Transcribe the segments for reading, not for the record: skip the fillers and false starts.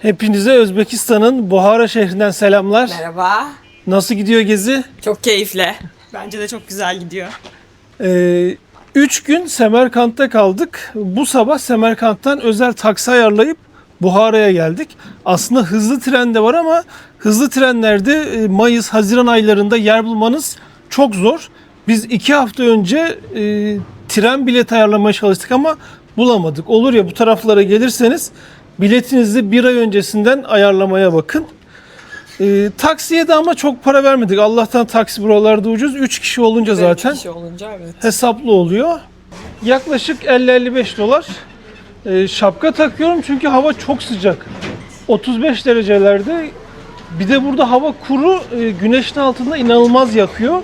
Hepinize Özbekistan'ın Buhara şehrinden selamlar. Merhaba. Nasıl gidiyor gezi? Çok keyifli. Bence de çok güzel gidiyor. 3 gün Semerkant'ta kaldık. Bu sabah Semerkant'tan özel taksi ayarlayıp Buhara'ya geldik. Aslında hızlı tren de var ama hızlı trenlerde Mayıs, Haziran aylarında yer bulmanız çok zor. Biz 2 hafta önce tren bileti ayarlamaya çalıştık ama bulamadık. Olur ya bu taraflara gelirseniz biletinizi bir ay öncesinden ayarlamaya bakın. Taksiye de ama çok para vermedik. Allah'tan taksi buralarda ucuz. 3 kişi olunca zaten 3 kişi olunca evet. hesaplı oluyor. Yaklaşık 50-55 dolar. Şapka takıyorum çünkü hava çok sıcak. 35 derecelerde. Bir de burada hava kuru. Güneşin altında inanılmaz yakıyor.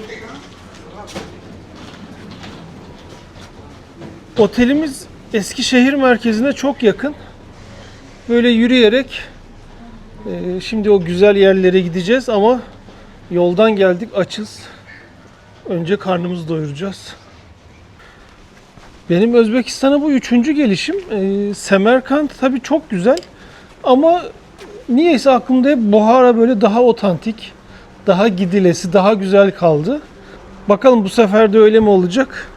Otelimiz Eskişehir merkezine çok yakın. Böyle yürüyerek şimdi o güzel yerlere gideceğiz ama yoldan geldik, açız. Önce karnımızı doyuracağız. Benim Özbekistan'a bu 3. gelişim. Semerkant tabii çok güzel ama niyeyse aklımda hep Buhara böyle daha otantik, daha gidilesi, daha güzel kaldı. Bakalım bu sefer de öyle mi olacak?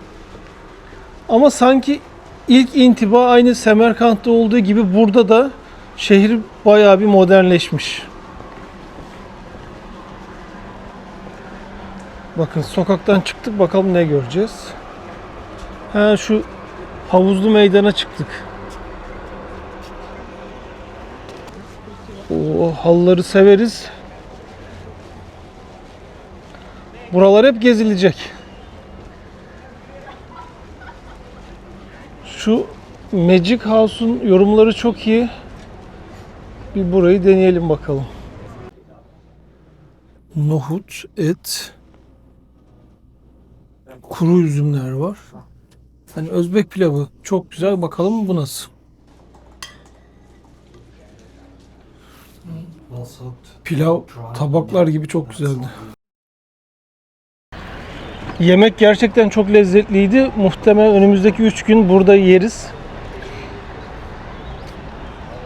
Ama sanki ilk intiba aynı Semerkant'ta olduğu gibi burada da şehir bayağı bir modernleşmiş. Bakın sokaktan çıktık, bakalım ne göreceğiz. Şu havuzlu meydana çıktık. O halıları severiz. Buralar hep gezilecek. Şu Magic House'un yorumları çok iyi. Bir burayı deneyelim bakalım. Nohut, et, kuru üzümler var. Hani Özbek pilavı çok güzel. Bakalım bu nasıl? Pilav tabaklar gibi çok güzeldi. Yemek gerçekten çok lezzetliydi. Muhtemelen önümüzdeki 3 gün burada yeriz.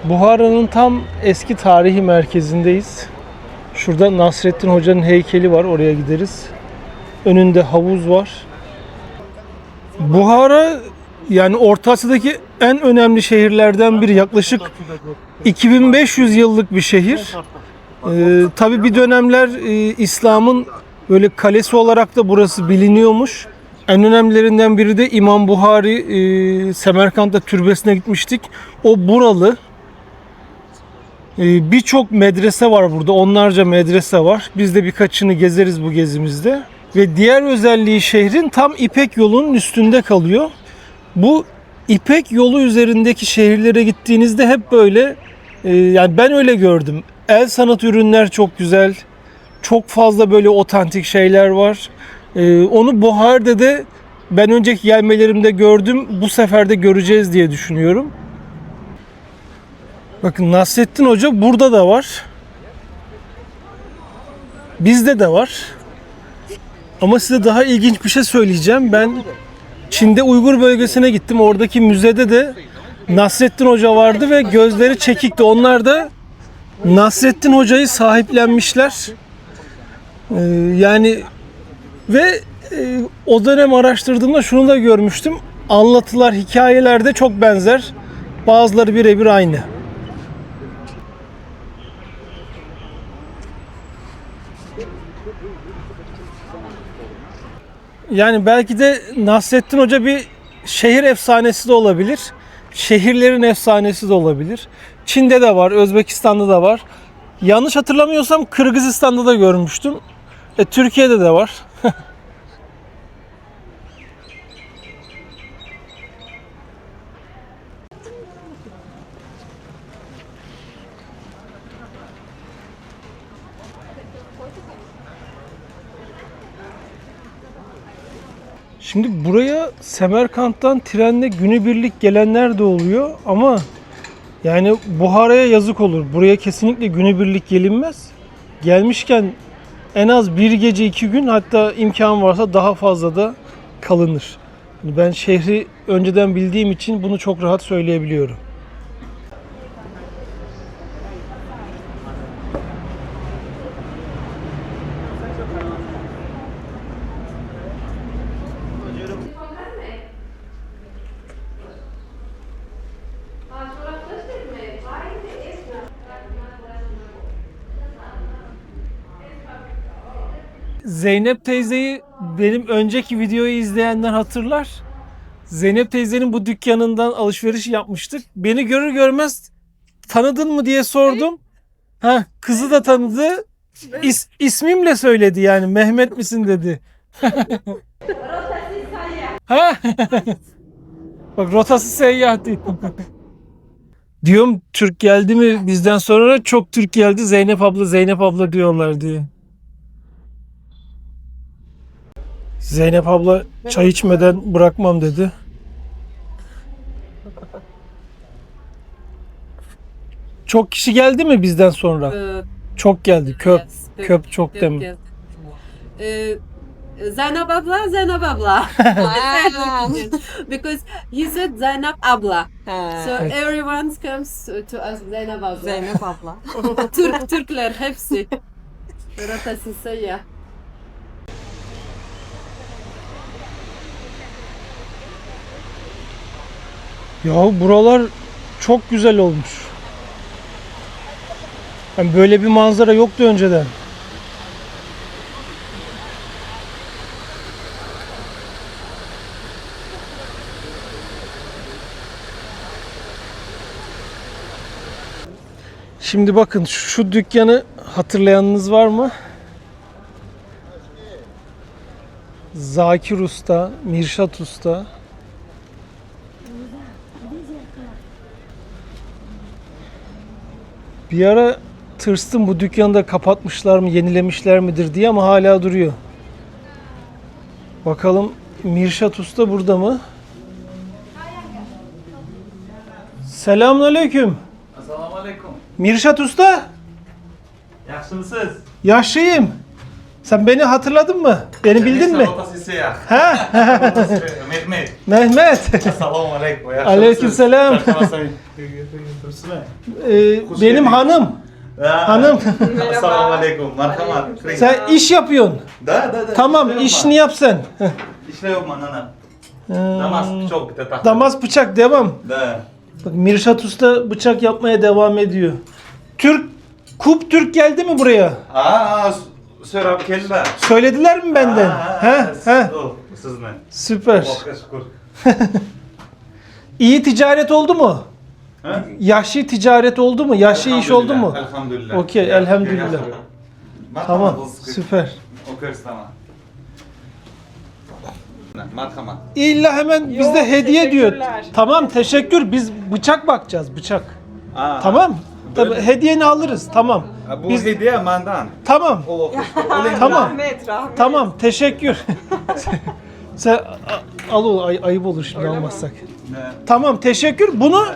Buhara'nın tam eski tarihi merkezindeyiz. Şurada Nasrettin Hoca'nın heykeli var. Oraya gideriz. Önünde havuz var. Buhara yani Orta Asya'daki en önemli şehirlerden biri. Yaklaşık 2500 yıllık bir şehir. Tabii bir dönemler İslam'ın böyle kalesi olarak da burası biliniyormuş. En önemlilerinden biri de İmam Buhari. Semerkant'ta türbesine gitmiştik. O buralı. Birçok medrese var burada. Onlarca medrese var. Biz de birkaçını gezeriz bu gezimizde. Ve diğer özelliği şehrin tam İpek yolunun üstünde kalıyor. Bu İpek yolu üzerindeki şehirlere gittiğinizde hep böyle yani ben öyle gördüm. El sanat ürünler çok güzel. Çok fazla böyle otantik şeyler var. Onu Buhar'da da ben önceki gelmelerimde gördüm. Bu sefer de göreceğiz diye düşünüyorum. Bakın Nasrettin Hoca burada da var. Bizde de var. Ama size daha ilginç bir şey söyleyeceğim. Ben Çin'de Uygur bölgesine gittim. Oradaki müzede de Nasrettin Hoca vardı ve gözleri çekikti. Onlar da Nasrettin Hoca'yı sahiplenmişler. Yani ve o dönem araştırdığımda şunu da görmüştüm. Anlatılar, hikayelerde çok benzer. Bazıları birebir aynı. Yani belki de Nasrettin Hoca bir şehir efsanesi de olabilir. Şehirlerin efsanesi de olabilir. Çin'de de var, Özbekistan'da da var. Yanlış hatırlamıyorsam Kırgızistan'da da görmüştüm. Türkiye'de de var. Şimdi buraya Semerkant'tan trenle günübirlik gelenler de oluyor ama yani Buhara'ya yazık olur. Buraya kesinlikle günübirlik gelinmez. Gelmişken en az bir gece 2 gün, hatta imkan varsa daha fazla da kalınır. Ben şehri önceden bildiğim için bunu çok rahat söyleyebiliyorum. Zeynep teyzeyi benim önceki videoyu izleyenler hatırlar. Zeynep teyzenin bu dükkanından alışveriş yapmıştık. Beni görür görmez tanıdın mı diye sordum. Ha, kızı da tanıdı. İsmimle söyledi yani. Mehmet misin dedi. Ha? Bak rotası seyyah diyor. Diyorum Türk geldi mi bizden sonra çok Türk geldi. Zeynep abla Zeynep abla diyorlar diye. Zeynep abla çay içmeden bırakmam dedi. Çok kişi geldi mi bizden sonra? Çok geldi. Köp çok demin. Zainab abla, Zainab abla. Because you said Zainab abla. So everyone comes to us Zainab abla. Zeynep abla. Türkler hepsi. Rotası seyyah. Ya buralar çok güzel olmuş. Yani böyle bir manzara yoktu önceden. Şimdi bakın şu dükkanı hatırlayanınız var mı? Zakir Usta, Mirşat Usta. Bir ara tırstım bu dükkanı da kapatmışlar mı, yenilemişler midir diye ama hala duruyor. Bakalım Mirşat Usta burada mı? Selamünaleyküm. Assalamualaikum. Mirşat Usta, Yaxshimisiz? yaşlıyım. Sen beni hatırladın mı? Beni bildin mi? Ha? Mehmet. Mehmet. Assalomu alaykum. Aleykümselam. Benim hanım. Hanım. Assalomu alaykum. Marhamat. Sen iş yapıyorsun. Da. Tamam, işini yap sen. İşlayapman ana. Damas bıçak bitta taxta. Damas bıçak devam. Da. Bak Mirşat Usta bıçak yapmaya devam ediyor. Türk geldi mi buraya? So'rab keldilar. Söylediler mi benden? Ha? Sizni. Süper. Allohga shukr. İyi ticaret oldu mu? Ha? Yaşlı ticaret oldu mu? Yaşlı iş oldu mu? Elhamdülillah. Okey, elhamdülillah. Tamam, süper. Okey, tamam. Marhamat. İlla hemen bizde hediye diyor. teşekkürler. Tamam, teşekkür. Biz bıçak bakacağız, bıçak. Tamam. Tabii hediyeni alırız. Tamam. Bu Biz hediye mandan. tamam. Allohga shukr. Tamam. Rahmet. Tamam, teşekkür. Sen al o ayıp olur şimdi almazsak. Tamam, teşekkür. Bunu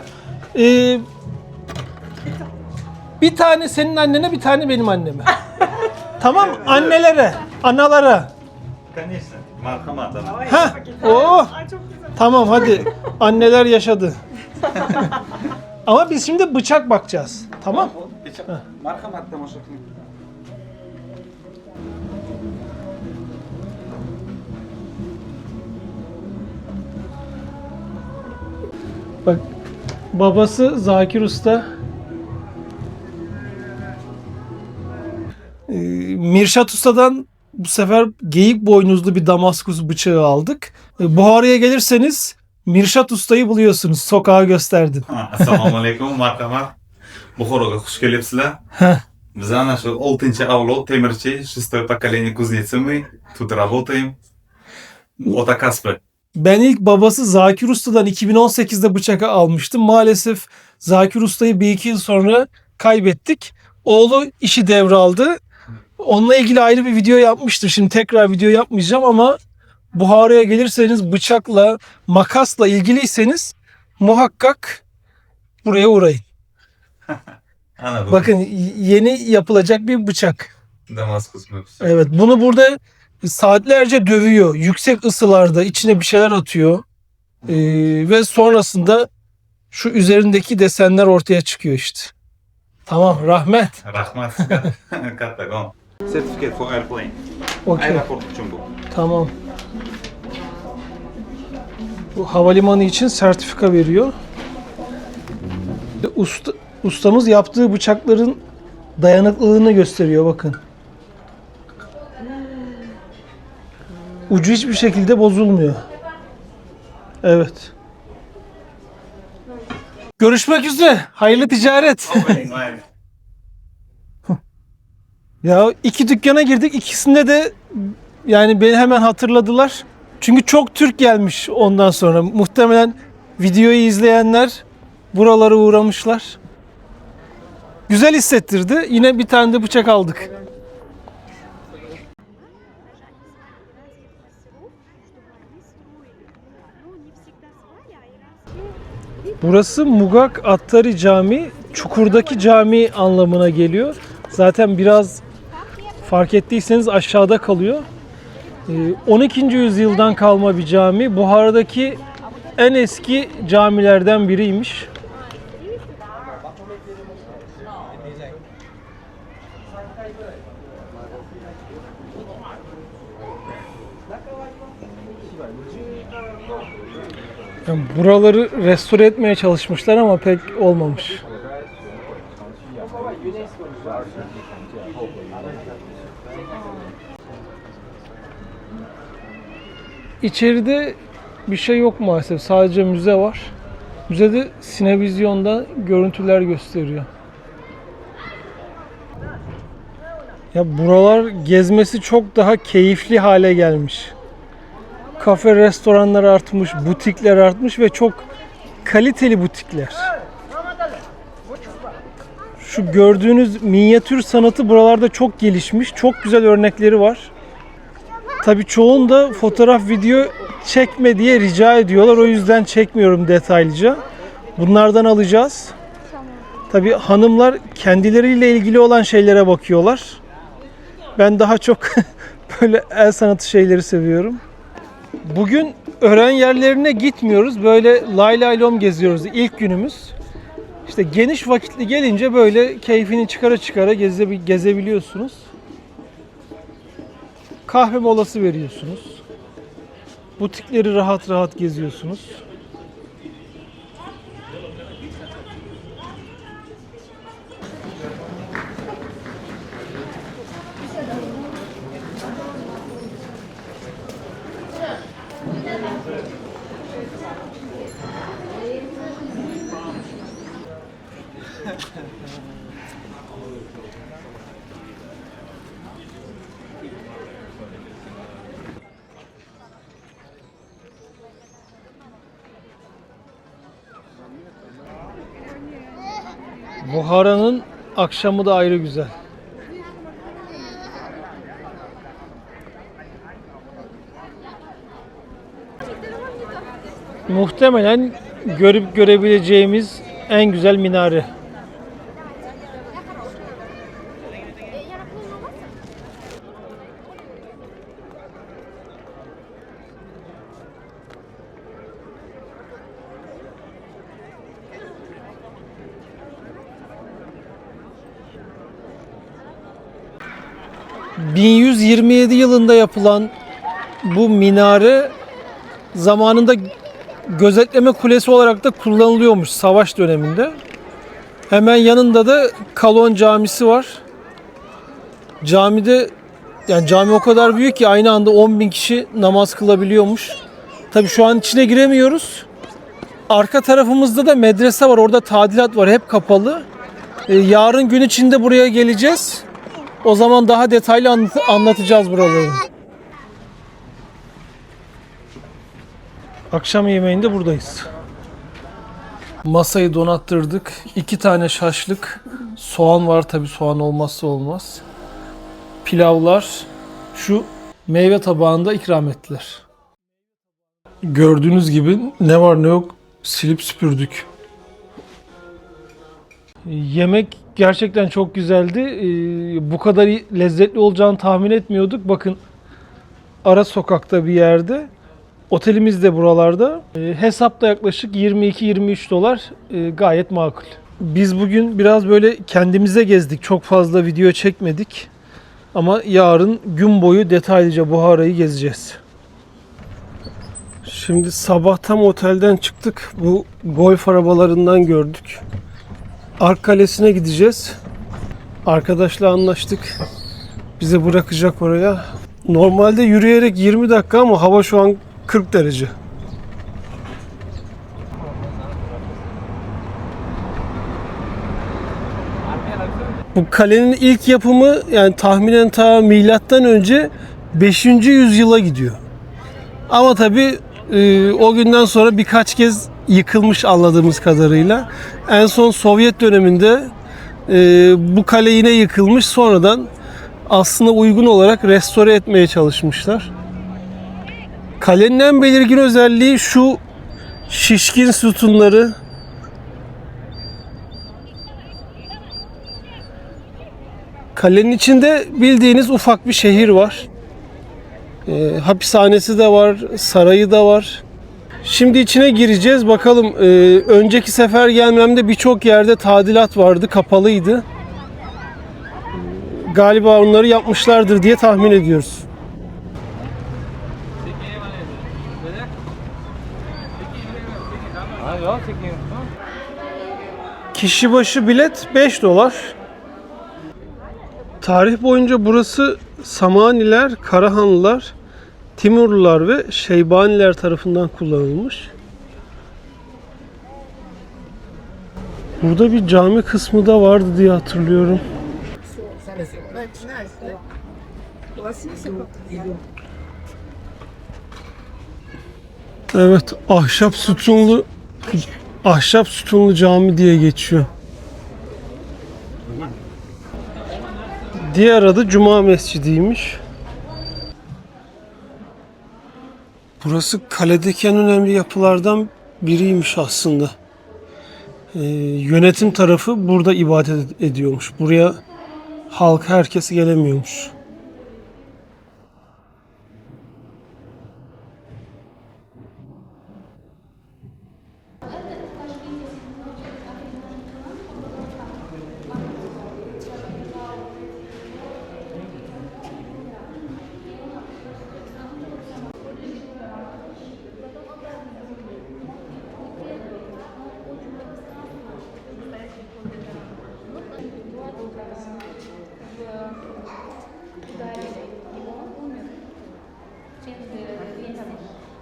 bir tane senin annene, bir tane benim anneme. Tamam, annelere, analara. Конечно. Marhamat. Ha, tamam hadi. Anneler yaşadı. Ama biz şimdi bıçak bakacağız. Tamam. Marhamat tomosha qiling. Bak babası Zakir Usta. Mirşat Usta'dan bu sefer geyik boynuzlu bir Damaskus bıçağı aldık. Buhara'ya gelirseniz Mirşat Usta'yı buluyorsunuz. Sokağa gösterdim. Assalomu alaykum, marhamat. Buxoroga xush kelibsizlar. Biz ana shu 6-avlod temirchi, 6 поколение кузнецы мы. Тут работаем. Ota kasbı. Ben ilk babası Zakir Usta'dan 2018'de bıçak almıştım. Maalesef Zakir Usta'yı bir iki yıl sonra kaybettik. Oğlu işi devraldı. Onunla ilgili ayrı bir video yapmıştır. Şimdi tekrar video yapmayacağım ama Buhara'ya gelirseniz bıçakla, makasla ilgiliyseniz muhakkak buraya uğrayın. Ana bu. Bakın yeni yapılacak bir bıçak. Damaskus mu? Evet, bunu burada saatlerce dövüyor. Yüksek ısılarda içine bir şeyler atıyor. Ve sonrasında şu üzerindeki desenler ortaya çıkıyor işte. Tamam, rahmet. Rahmat. Kattagon. Certificate for airplane. Okey, Aeroport uchun bu. tamam. Bu havalimanı için sertifika veriyor. Ustamız yaptığı bıçakların dayanıklılığını gösteriyor bakın. Ucu hiçbir şekilde bozulmuyor. Evet. Görüşmek üzere. Hayırlı ticaret. Ya 2 dükkana girdik. İkisinde de yani beni hemen hatırladılar. Çünkü çok Türk gelmiş ondan sonra. Muhtemelen videoyu izleyenler buralara uğramışlar. Güzel hissettirdi. Yine bir tane de bıçak aldık. Burası Mugak Attari Camii, çukurdaki cami anlamına geliyor. Zaten biraz fark ettiyseniz aşağıda kalıyor. 12. yüzyıldan kalma bir cami. Buhara'daki en eski camilerden biriymiş. Yani buraları restore etmeye çalışmışlar ama pek olmamış. İçeride bir şey yok maalesef. Sadece müze var. Müzede sinevizyonda görüntüler gösteriyor. Ya buralar gezmesi çok daha keyifli hale gelmiş. Kafe, restoranlar artmış, butikler artmış ve çok kaliteli butikler. Şu gördüğünüz minyatür sanatı buralarda çok gelişmiş. Çok güzel örnekleri var. Tabii çoğunda fotoğraf, video çekme diye rica ediyorlar. O yüzden çekmiyorum detaylıca. Bunlardan alacağız. Tabii hanımlar kendileriyle ilgili olan şeylere bakıyorlar. Ben daha çok böyle el sanatı şeyleri seviyorum. Bugün öğren yerlerine gitmiyoruz. Böyle lay lay lom geziyoruz. İlk günümüz. İşte geniş vakitli gelince böyle keyfini çıkara çıkara gezebiliyorsunuz. Kahve molası veriyorsunuz. Butikleri rahat rahat geziyorsunuz. Buhara'nın akşamı da ayrı güzel. Muhtemelen görüp görebileceğimiz en güzel minare. ...1127 yılında yapılan bu minare zamanında gözetleme kulesi olarak da kullanılıyormuş savaş döneminde. Hemen yanında da Kalon Camisi var. Camide, yani cami o kadar büyük ki aynı anda 10.000 kişi namaz kılabiliyormuş. Tabii şu an içine giremiyoruz. Arka tarafımızda da medrese var. Orada tadilat var. Hep kapalı. Yarın gün içinde buraya geleceğiz. O zaman daha detaylı anlatacağız buraları. Akşam yemeğinde buradayız. Masayı donattırdık. 2 tane şaşlık. Soğan var, tabii soğan olmazsa olmaz. Pilavlar. Şu meyve tabağında ikram ettiler. Gördüğünüz gibi ne var ne yok silip süpürdük. Yemek gerçekten çok güzeldi. Bu kadar lezzetli olacağını tahmin etmiyorduk. Bakın, ara sokakta bir yerde. Otelimiz de buralarda. Hesapta yaklaşık 22-23 dolar. Gayet makul. Biz bugün biraz böyle kendimize gezdik. Çok fazla video çekmedik. Ama yarın gün boyu detaylıca Buhara'yı gezeceğiz. Şimdi sabah tam otelden çıktık. Bu golf arabalarından gördük. Ark Kalesi'ne gideceğiz. Arkadaşla anlaştık. Bize bırakacak oraya. Normalde yürüyerek 20 dakika ama hava şu an 40 derece. Bu kalenin ilk yapımı yani tahminen ta milattan önce 5. yüzyıla gidiyor. Ama tabi o günden sonra birkaç kez yıkılmış anladığımız kadarıyla. En son Sovyet döneminde bu kale yine yıkılmış. Sonradan aslında uygun olarak restore etmeye çalışmışlar. Kalenin en belirgin özelliği şu şişkin sütunları. Kalenin içinde bildiğiniz ufak bir şehir var. Hapishanesi de var, sarayı da var. Şimdi içine gireceğiz. Bakalım önceki sefer gelmemde birçok yerde tadilat vardı, kapalıydı. Galiba onları yapmışlardır diye tahmin ediyoruz. Kişi başı bilet 5 dolar. Tarih boyunca burası Samaniler, Karahanlılar, Timurlular ve Şeybaniler tarafından kullanılmış. Burada bir cami kısmı da vardı diye hatırlıyorum. Evet, ahşap sütunlu cami diye geçiyor. Diğer adı Cuma Mescidiymiş. Burası kaledeki en önemli yapılardan biriymiş aslında. Yönetim tarafı burada ibadet ediyormuş. Buraya halk, herkes gelemiyormuş.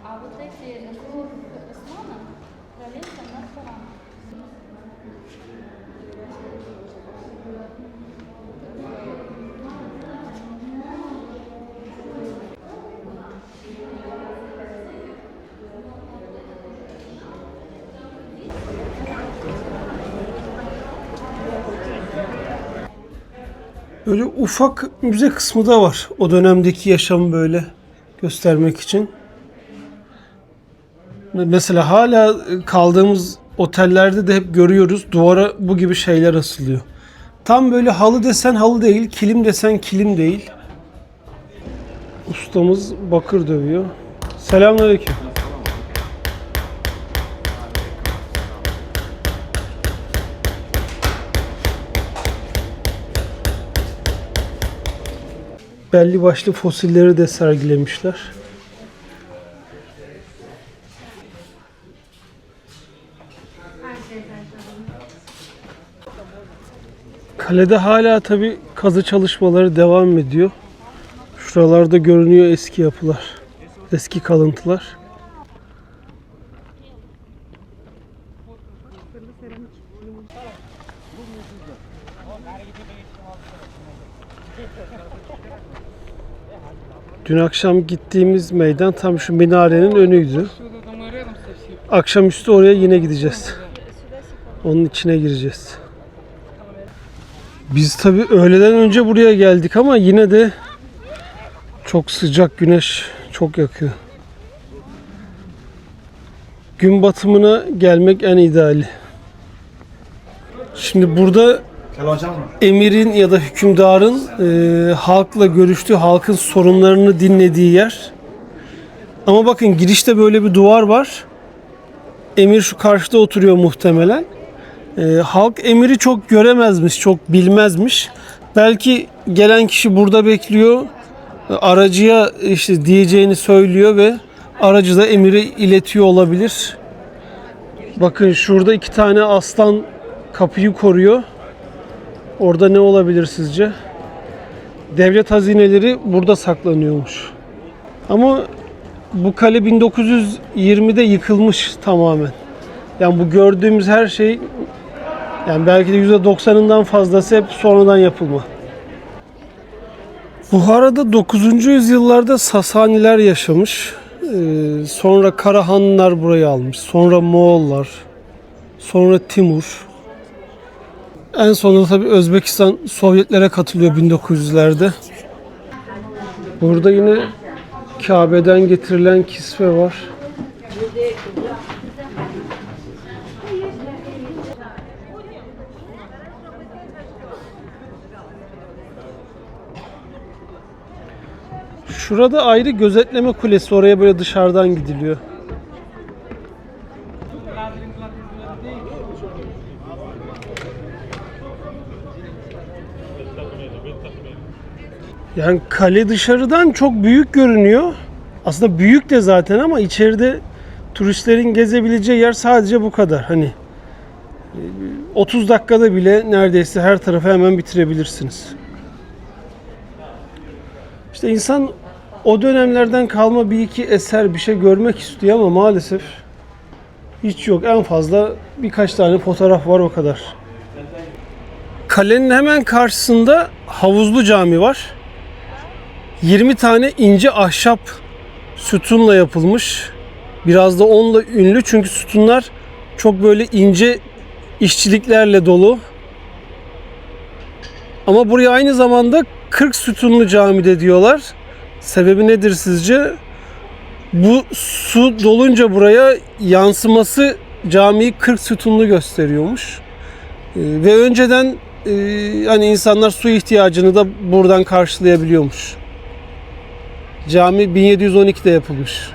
А вот эти кровь Османа пролился над Кораном. Böyle ufak müze kısmı da var. O dönemdeki yaşamı böyle göstermek için. Mesela hala kaldığımız otellerde de hep görüyoruz. Duvara bu gibi şeyler asılıyor. Tam böyle halı desen halı değil, kilim desen kilim değil. Ustamız bakır dövüyor. Selamünaleyküm. Belli başlı fosilleri de sergilemişler. Kalede hala tabi kazı çalışmaları devam ediyor. Şuralarda görünüyor eski yapılar, eski kalıntılar. Dün akşam gittiğimiz meydan tam şu minarenin önüydü. Akşamüstü oraya yine gideceğiz. Onun içine gireceğiz. Biz tabii öğleden önce buraya geldik ama yine de çok sıcak, güneş çok yakıyor. Gün batımına gelmek en ideali. Şimdi burada emirin ya da hükümdarın halkla görüştüğü, halkın sorunlarını dinlediği yer. Ama bakın girişte böyle bir duvar var. Emir şu karşıda oturuyor muhtemelen. Halk emiri çok göremezmiş, çok bilmezmiş. Belki gelen kişi burada bekliyor. Aracıya işte diyeceğini söylüyor ve aracı da emiri iletiyor olabilir. Bakın şurada 2 tane aslan kapıyı koruyor. Orada ne olabilir sizce? devlet hazineleri burada saklanıyormuş. Ama bu kale 1920'de yıkılmış tamamen. Yani bu gördüğümüz her şey, yani belki de %90'ından fazlası hep sonradan yapılma. Buhara'da 9. yüzyıllarda Sasaniler yaşamış. Sonra Karahanlılar burayı almış. Sonra Moğollar. Sonra Timur. En sonunda tabii Özbekistan Sovyetlere katılıyor 1900'lerde. Burada yine Kabe'den getirilen kisve var. Şurada ayrı gözetleme kulesi. Oraya böyle dışarıdan gidiliyor. Yani kale dışarıdan çok büyük görünüyor. Aslında büyük de zaten ama içeride turistlerin gezebileceği yer sadece bu kadar. Hani 30 dakikada bile neredeyse her tarafı hemen bitirebilirsiniz. İşte insan o dönemlerden kalma bir iki eser, bir şey görmek istiyor ama maalesef hiç yok. En fazla birkaç tane fotoğraf var, o kadar. Kalenin hemen karşısında Havuzlu Cami var. 20 tane ince ahşap sütunla yapılmış. Biraz da onunla ünlü çünkü sütunlar çok böyle ince işçiliklerle dolu. Ama buraya aynı zamanda 40 sütunlu cami de diyorlar. Sebebi nedir sizce? Bu su dolunca buraya yansıması camiyi 40 sütunlu gösteriyormuş. Ve önceden hani insanlar su ihtiyacını da buradan karşılayabiliyormuş. Cami 1712'de yapılmış.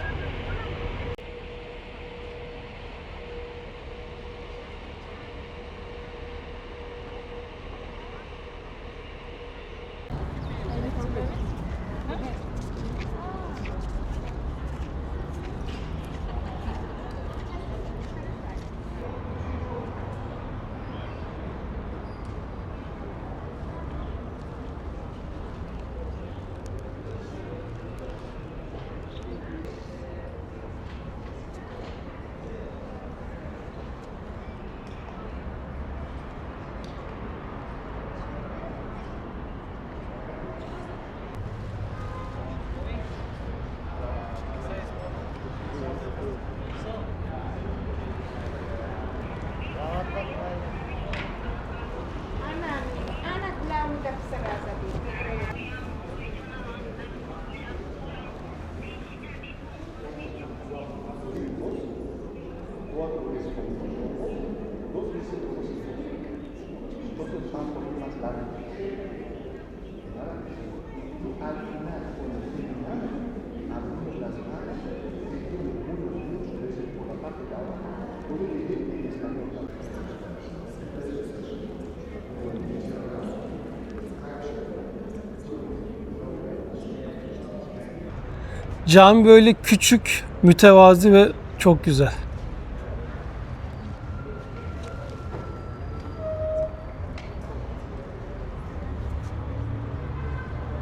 Cami böyle küçük, mütevazi ve çok güzel.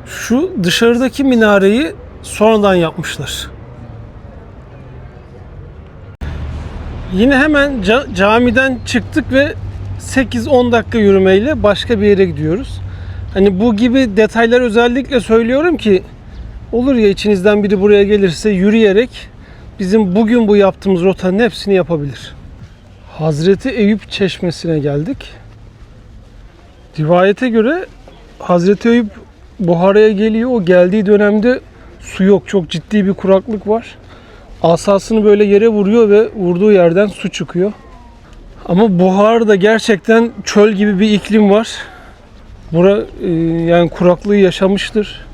Şu dışarıdaki minareyi sonradan yapmışlar. Yine hemen camiden çıktık ve 8-10 dakika yürümeyle başka bir yere gidiyoruz. Hani bu gibi detaylar özellikle söylüyorum ki olur ya içinizden biri buraya gelirse yürüyerek bizim bugün bu yaptığımız rotanın hepsini yapabilir. Hazreti Eyüp Çeşmesi'ne geldik. Rivayete göre Hazreti Eyüp Buhara'ya geliyor. O geldiği dönemde su yok. Çok ciddi bir kuraklık var. Asasını böyle yere vuruyor ve vurduğu yerden su çıkıyor. Ama Buhara'da gerçekten çöl gibi bir iklim var. Bura yani kuraklığı yaşamıştır.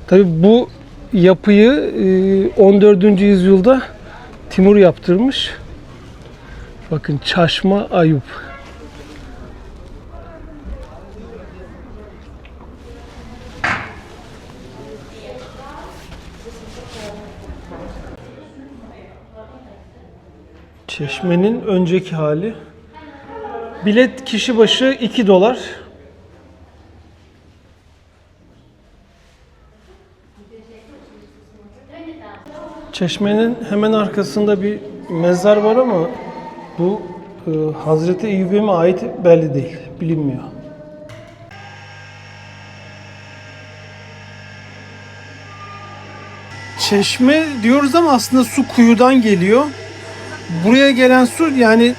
Tabii bu yapıyı 14. yüzyılda Timur yaptırmış. Bakın Çaşma Ayıp. Çeşmenin önceki hali. Bilet kişi başı $2. Çeşmenin hemen arkasında bir mezar var ama bu Hazreti Eyyubi'ye mi ait belli değil, bilinmiyor. Çeşme diyoruz ama aslında su kuyudan geliyor. Buraya gelen su yani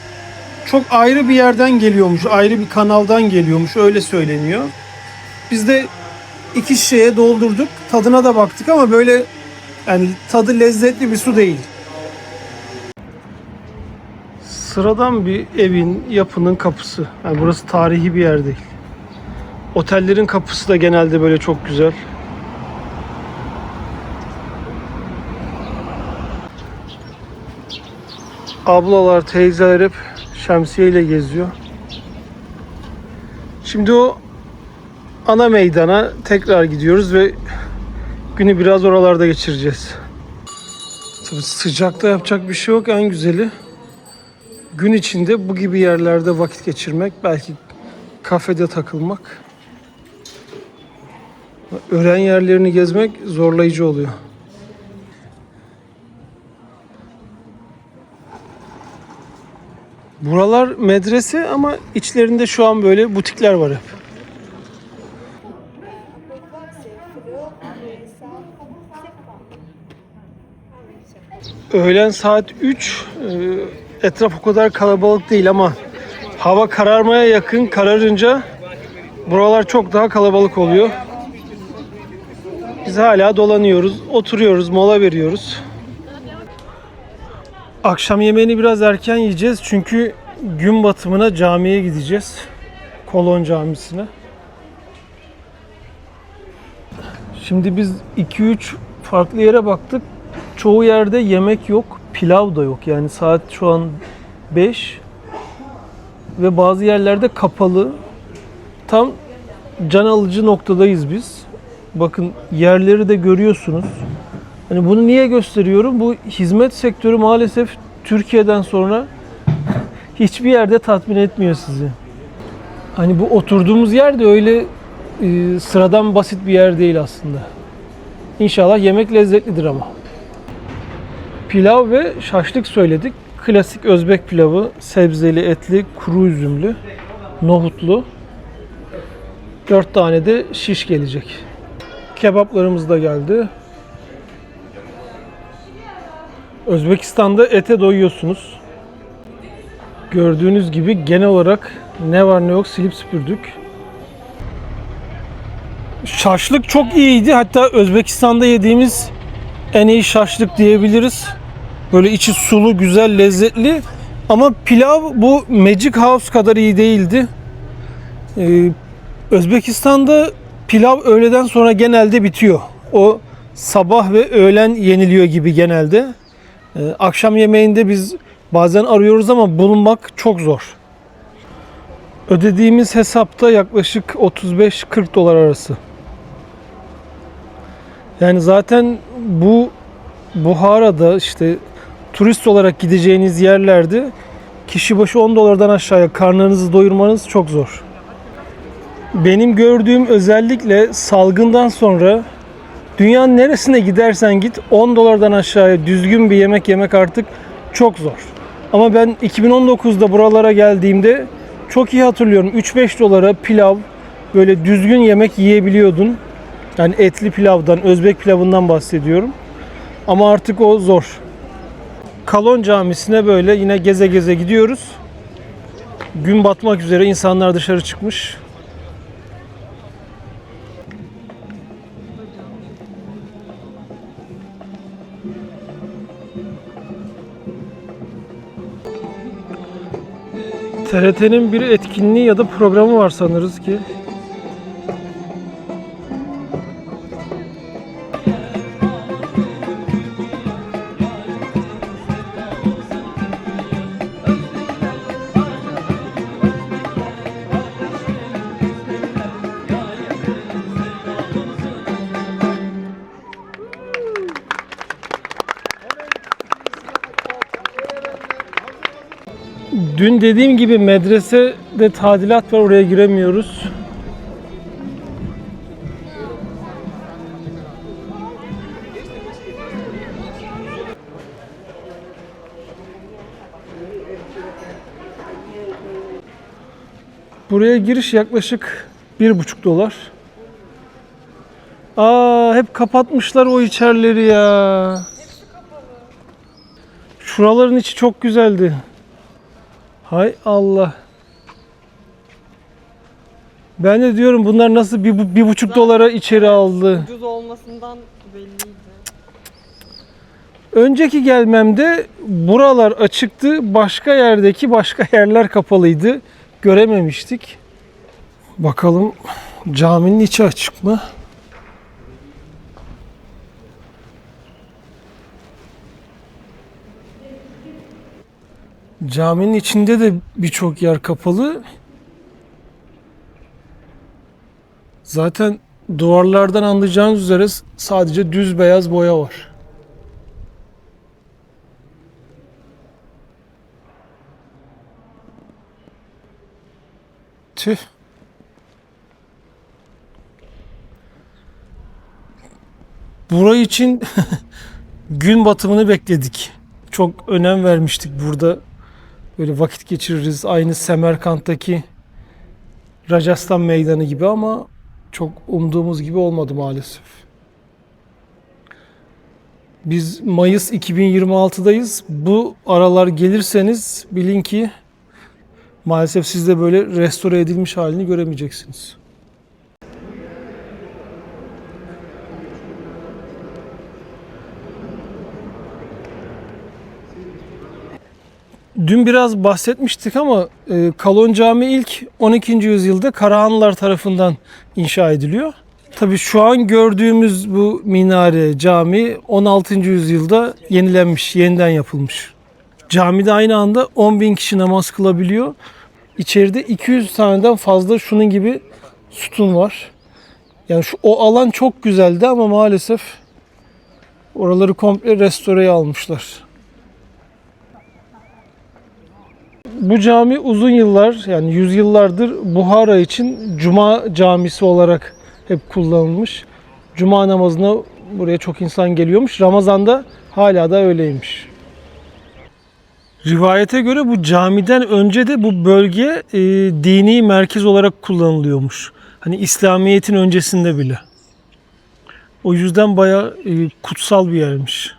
çok ayrı bir yerden geliyormuş, ayrı bir kanaldan geliyormuş, öyle söyleniyor. Biz de 2 şişeye doldurduk, tadına da baktık ama böyle yani tadı lezzetli bir su değil. Sıradan bir evin, yapının kapısı. Yani burası tarihi bir yer değil. Otellerin kapısı da genelde böyle çok güzel. Ablalar, teyzeler hep şemsiyeyle geziyor. Şimdi o ana meydana tekrar gidiyoruz ve günü biraz oralarda geçireceğiz. Tabii sıcakta yapacak bir şey yok, en güzeli gün içinde bu gibi yerlerde vakit geçirmek, belki kafede takılmak. Öğren yerlerini gezmek zorlayıcı oluyor. Buralar medrese ama içlerinde şu an böyle butikler var hep. Öğlen saat 3. Etraf o kadar kalabalık değil ama hava kararmaya yakın, kararınca buralar çok daha kalabalık oluyor. Biz hala dolanıyoruz, oturuyoruz, mola veriyoruz. Akşam yemeğini biraz erken yiyeceğiz çünkü gün batımına camiye gideceğiz. Kolon Camisi'ne. Şimdi biz 2-3 farklı yere baktık. Çoğu yerde yemek yok, pilav da yok. Yani saat şu an 5 ve bazı yerlerde kapalı. Tam can alıcı noktadayız biz. Bakın yerleri de görüyorsunuz. Hani bunu niye gösteriyorum? Bu hizmet sektörü maalesef Türkiye'den sonra hiçbir yerde tatmin etmiyor sizi. Hani bu oturduğumuz yer de öyle sıradan basit bir yer değil aslında. İnşallah yemek lezzetlidir ama. Pilav ve şaşlık söyledik. Klasik Özbek pilavı, sebzeli, etli, kuru üzümlü, nohutlu. 4 tane de şiş gelecek. Kebaplarımız da geldi. Özbekistan'da ete doyuyorsunuz. Gördüğünüz gibi genel olarak ne var ne yok silip süpürdük. Şaşlık çok iyiydi. Hatta Özbekistan'da yediğimiz en iyi şaşlık diyebiliriz. Böyle içi sulu, güzel, lezzetli. Ama pilav bu Magic House kadar iyi değildi. Özbekistan'da pilav öğleden sonra genelde bitiyor. O sabah ve öğlen yeniliyor gibi genelde. Akşam yemeğinde biz bazen arıyoruz ama bulunmak çok zor. Ödediğimiz hesapta yaklaşık 35-40 dolar arası. Yani zaten bu Buhara'da işte turist olarak gideceğiniz yerlerde kişi başı 10 dolardan aşağıya karnınızı doyurmanız çok zor. Benim gördüğüm özellikle salgından sonra dünyanın neresine gidersen git 10 dolardan aşağıya düzgün bir yemek yemek artık çok zor. Ama ben 2019'da buralara geldiğimde çok iyi hatırlıyorum. 3-5 dolara pilav, böyle düzgün yemek yiyebiliyordun. Yani etli pilavdan, Özbek pilavından bahsediyorum. Ama artık o zor. Kolon Camisi'ne böyle yine geze geze gidiyoruz. Gün batmak üzere, insanlar dışarı çıkmış. TRT'nin bir etkinliği ya da programı var sanırız ki. Dün dediğim gibi medresede tadilat var, oraya giremiyoruz. Buraya giriş yaklaşık $1,5. Hep kapatmışlar o içerileri ya. Şuraların içi çok güzeldi. Hay Allah. Ben de diyorum bunlar nasıl $1,5 içeri aldı. Ucuz olmasından belliydi. Önceki gelmemde buralar açıktı. Başka yerdeki başka yerler kapalıydı. Görememiştik. Bakalım caminin içi açık mı? Caminin içinde de birçok yer kapalı. Zaten duvarlardan anlayacağınız üzere sadece düz beyaz boya var. Tüh. Burayı için gün batımını bekledik. Çok önem vermiştik burada. Böyle vakit geçiririz. Aynı Semerkant'taki Rajasthan Meydanı gibi ama çok umduğumuz gibi olmadı maalesef. Biz Mayıs 2026'dayız. Bu aralar gelirseniz bilin ki maalesef siz de böyle restore edilmiş halini göremeyeceksiniz. Dün biraz bahsetmiştik ama Kalon Camii ilk 12. yüzyılda Karahanlılar tarafından inşa ediliyor. Tabii şu an gördüğümüz bu minare, cami 16. yüzyılda yenilenmiş, yeniden yapılmış. Camide aynı anda 10.000 kişi namaz kılabiliyor. İçeride 200 taneden fazla şunun gibi sütun var. Yani o alan çok güzeldi ama maalesef oraları komple restoreye almışlar. Bu cami uzun yıllar yani yüzyıllardır Buhara için Cuma camisi olarak hep kullanılmış. Cuma namazına buraya çok insan geliyormuş. Ramazan'da hala da öyleymiş. Rivayete göre bu camiden önce de bu bölge dini merkez olarak kullanılıyormuş. Hani İslamiyet'in öncesinde bile. O yüzden bayağı kutsal bir yermiş.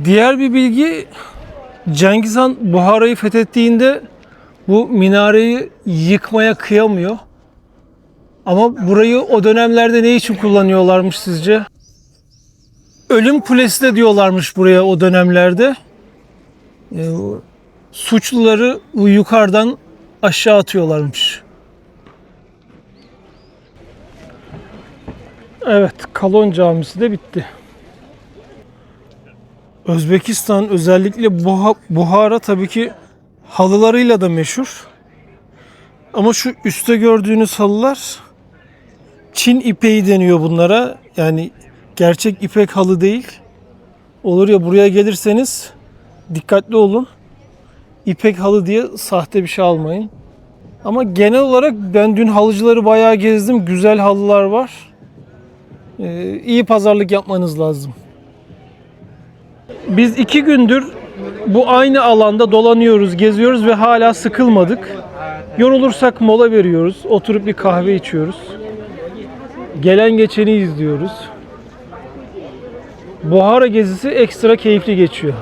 Diğer bir bilgi, Cengiz Han Buhara'yı fethettiğinde bu minareyi yıkmaya kıyamıyor. Ama burayı o dönemlerde ne için kullanıyorlarmış sizce? Ölüm kulesi de diyorlarmış buraya o dönemlerde. Suçluları yukarıdan aşağı atıyorlarmış. Evet, Kalon Camisi de bitti. Özbekistan özellikle Buhara tabii ki halılarıyla da meşhur. Ama şu üstte gördüğünüz halılar Çin ipeği deniyor bunlara. Yani gerçek ipek halı değil. Olur ya buraya gelirseniz dikkatli olun. İpek halı diye sahte bir şey almayın. Ama genel olarak ben dün halıcıları bayağı gezdim. Güzel halılar var. İyi pazarlık yapmanız lazım. Biz 2 gündür bu aynı alanda dolanıyoruz, geziyoruz ve hala sıkılmadık. Yorulursak mola veriyoruz, oturup bir kahve içiyoruz. Gelen geçeni izliyoruz. Buhara gezisi ekstra keyifli geçiyor.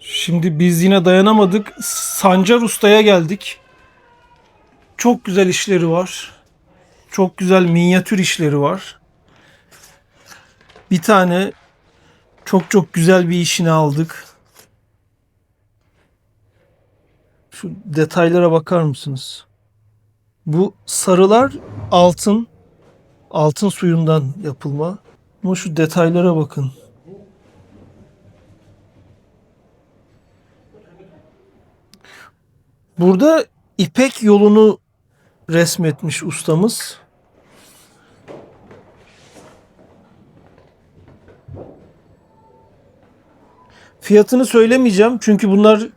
Şimdi biz yine dayanamadık. Sancar Usta'ya geldik. Çok güzel işleri var. Çok güzel minyatür işleri var. Bir tane çok güzel bir işini aldık. Şu detaylara bakar mısınız? Bu sarılar altın. Altın suyundan yapılma. Ama şu detaylara bakın. Burada İpek yolunu resmetmiş ustamız. Fiyatını söylemeyeceğim çünkü bunlar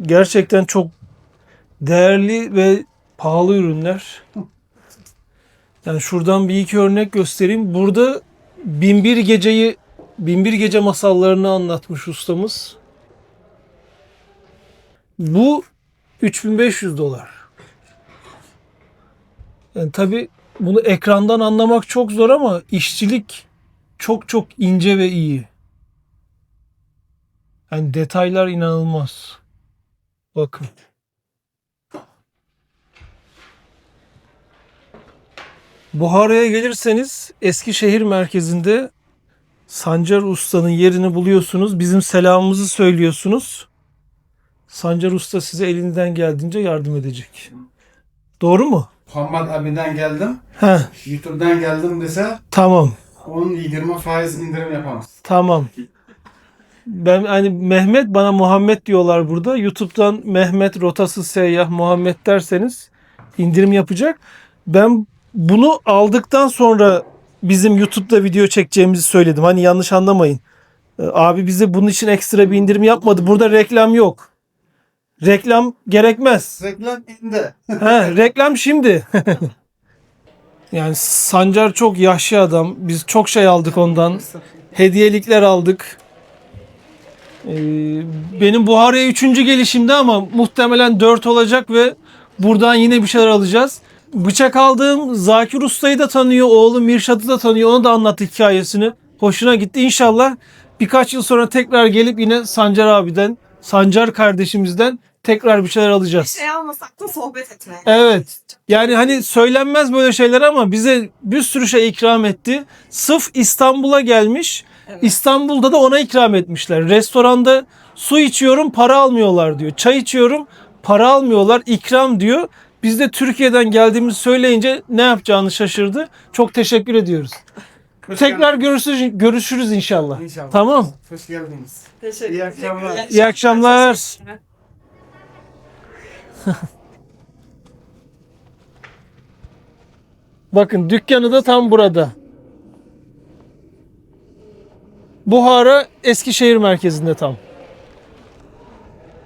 gerçekten çok değerli ve pahalı ürünler. Yani şuradan bir iki örnek göstereyim. Burada Binbir Gece masallarını anlatmış ustamız. Bu $3.500. Yani tabii bunu ekrandan anlamak çok zor ama işçilik çok çok ince ve iyi. Yani detaylar inanılmaz. Bakın. Buhara'ya gelirseniz Eskişehir merkezinde Sancar Usta'nın yerini buluyorsunuz. Bizim selamımızı söylüyorsunuz. Sancar Usta size elinden geldiğince yardım edecek. Doğru mu? Muhammed abinden geldim. He, YouTube'dan geldim dese tamam. 10-20% indirim yapamaz. Tamam. Ben hani Mehmet bana Muhammed diyorlar burada. YouTube'dan Mehmet Rotasız Seyyah Muhammed derseniz indirim yapacak. Ben bunu aldıktan sonra bizim YouTube'da video çekeceğimizi söyledim. Hani yanlış anlamayın. Abi bize bunun için ekstra bir indirim yapmadı. Burada reklam yok. Reklam gerekmez. Reklam indi. Reklam şimdi. Yani Sancar çok yaşlı adam. Biz çok şey aldık ondan. Hediyelikler aldık. Benim Buhara'ya 3. gelişimde ama muhtemelen 4 olacak ve buradan yine bir şeyler alacağız. Bıçak aldığım Zakir Usta'yı da tanıyor. Oğlum Mirşat'ı da tanıyor. Ona da anlattı hikayesini. Hoşuna gitti. İnşallah birkaç yıl sonra tekrar gelip yine Sancar abiden, Sancar kardeşimizden tekrar bir şeyler alacağız. Şey almasak da sohbet etmeye. Evet. Yani hani söylenmez böyle şeyler ama bize bir sürü şey ikram etti. Sırf İstanbul'a gelmiş. Evet. İstanbul'da da ona ikram etmişler. Restoranda su içiyorum para almıyorlar diyor. Çay içiyorum para almıyorlar ikram diyor. Biz de Türkiye'den geldiğimizi söyleyince ne yapacağını şaşırdı. Çok teşekkür ediyoruz. Tekrar görüşürüz inşallah. İnşallah. Tamam. Hoş geldiniz. Teşekkür İyi akşamlar. İyi akşamlar. Bakın dükkanı da tam burada. Buhara Eskişehir merkezinde tam.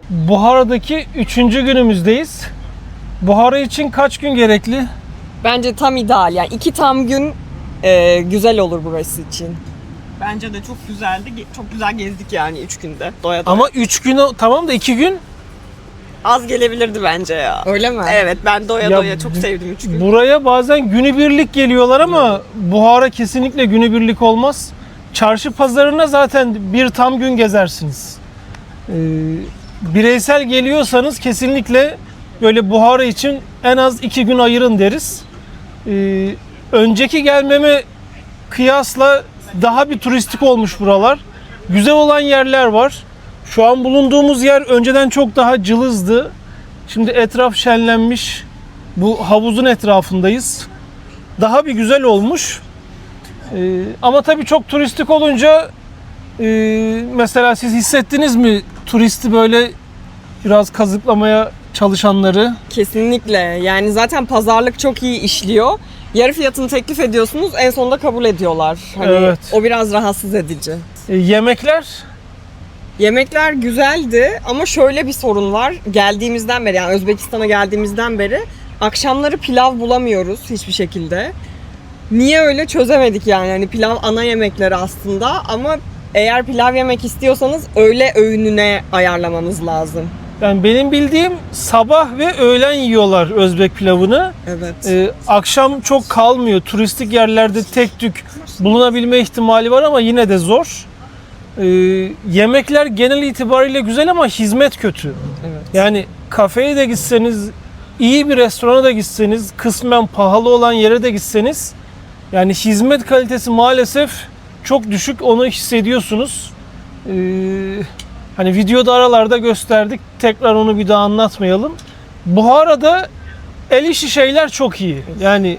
Buhara'daki 3. günümüzdeyiz. Buhara için kaç gün gerekli? Bence tam ideal yani 2 tam gün güzel olur burası için. Bence de çok güzeldi. Çok güzel gezdik yani 3 günde. Doya doya. Ama 3 gün tamam da 2 gün. Az gelebilirdi bence ya. Öyle mi? Evet ben doya Ya doya çok sevdim 3 gün. Buraya bazen günübirlik geliyorlar ama Buhara kesinlikle günübirlik olmaz. Çarşı pazarına zaten bir tam gün gezersiniz. Bireysel geliyorsanız kesinlikle böyle Buhara için en az 2 gün ayırın deriz. Önceki gelmeme kıyasla daha bir turistik olmuş buralar. Güzel olan yerler var. Şu an bulunduğumuz yer önceden çok daha cılızdı. Şimdi etraf şenlenmiş. Bu havuzun etrafındayız. Daha bir güzel olmuş. Ama tabii çok turistik olunca mesela siz hissettiniz mi turisti böyle biraz kazıklamaya çalışanları? Kesinlikle. Yani zaten pazarlık çok iyi işliyor. Yarı fiyatını teklif ediyorsunuz, en sonunda kabul ediyorlar. Hani Evet. o biraz rahatsız edici. Yemekler Yemekler güzeldi ama şöyle bir sorun var. Geldiğimizden beri yani Özbekistan'a geldiğimizden beri akşamları pilav bulamıyoruz hiçbir şekilde. Niye öyle çözemedik yani. Hani pilav ana yemekleri aslında ama eğer pilav yemek istiyorsanız öğle öğününe ayarlamanız lazım. yani benim bildiğim sabah ve öğlen yiyorlar Özbek pilavını. Evet. Akşam çok kalmıyor. Turistik yerlerde tek tük bulunabilme ihtimali var ama yine de zor. Yemekler genel itibariyle güzel ama hizmet kötü. Evet. Yani kafeye de gitseniz, iyi bir restorana da gitseniz, kısmen pahalı olan yere de gitseniz yani hizmet kalitesi maalesef çok düşük. Onu hissediyorsunuz. Hani videoda aralarda gösterdik. Tekrar onu bir daha anlatmayalım. Buhara'da el işi şeyler çok iyi. Yani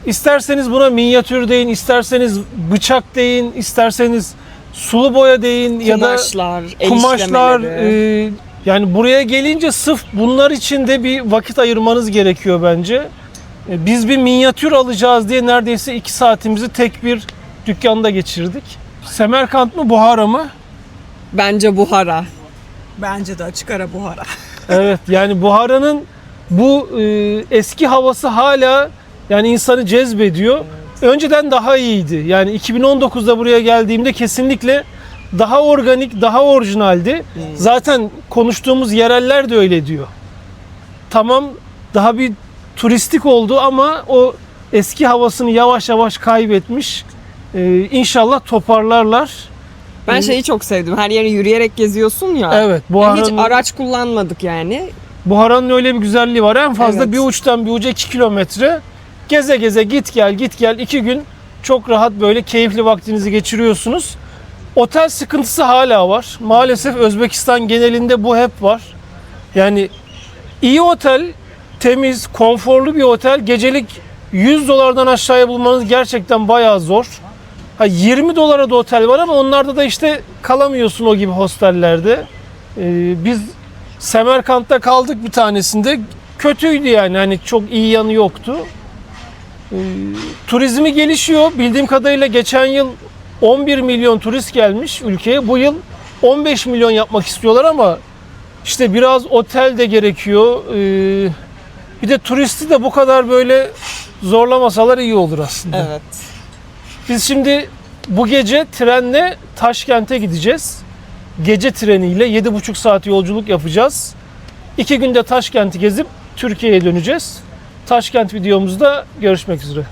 isterseniz buna minyatür deyin, isterseniz bıçak deyin, isterseniz sulu boya deyin ya da Kumaşlar, el kumaşlar. işlemeleri. Yani buraya gelince sırf bunlar için de bir vakit ayırmanız gerekiyor bence. Biz bir minyatür alacağız diye neredeyse 2 saatimizi tek bir dükkanda geçirdik. Semerkant mı Buhara mı? Bence Buhara. Bence de açık ara Buhara. Evet yani Buhara'nın Bu eski havası hala yani insanı cezbediyor. Önceden daha iyiydi. Yani 2019'da buraya geldiğimde kesinlikle daha organik, daha orijinaldi. Zaten konuştuğumuz yereller de öyle diyor. Tamam, daha bir turistik oldu ama o eski havasını yavaş yavaş kaybetmiş. İnşallah toparlarlar. Ben şeyi çok sevdim. Her yere yürüyerek geziyorsun ya. Evet, Yani hiç araç kullanmadık yani. Buhara'nın öyle bir güzelliği var. En fazla Evet. bir uçtan bir uca 2 kilometre. Geze geze git gel 2 gün çok rahat böyle keyifli vaktinizi geçiriyorsunuz. Otel sıkıntısı hala var. Maalesef Özbekistan genelinde bu hep var. Yani iyi otel, temiz, konforlu bir otel gecelik 100 dolardan aşağıya bulmanız gerçekten bayağı zor. 20 dolara da otel var ama onlarda da işte kalamıyorsun o gibi hostellerde. Biz Semerkant'ta kaldık bir tanesinde. Kötüydü yani, hani çok iyi yanı yoktu. Turizmi gelişiyor. Bildiğim kadarıyla geçen yıl 11 milyon turist gelmiş ülkeye. Bu yıl 15 milyon yapmak istiyorlar ama işte biraz otel de gerekiyor. Bir de turisti de bu kadar böyle zorlamasalar iyi olur aslında. Evet. Biz şimdi bu gece trenle Taşkent'e gideceğiz. Gece treniyle 7,5 saat yolculuk yapacağız. 2 günde Taşkent'i gezip Türkiye'ye döneceğiz. Taşkent videomuzda görüşmek üzere.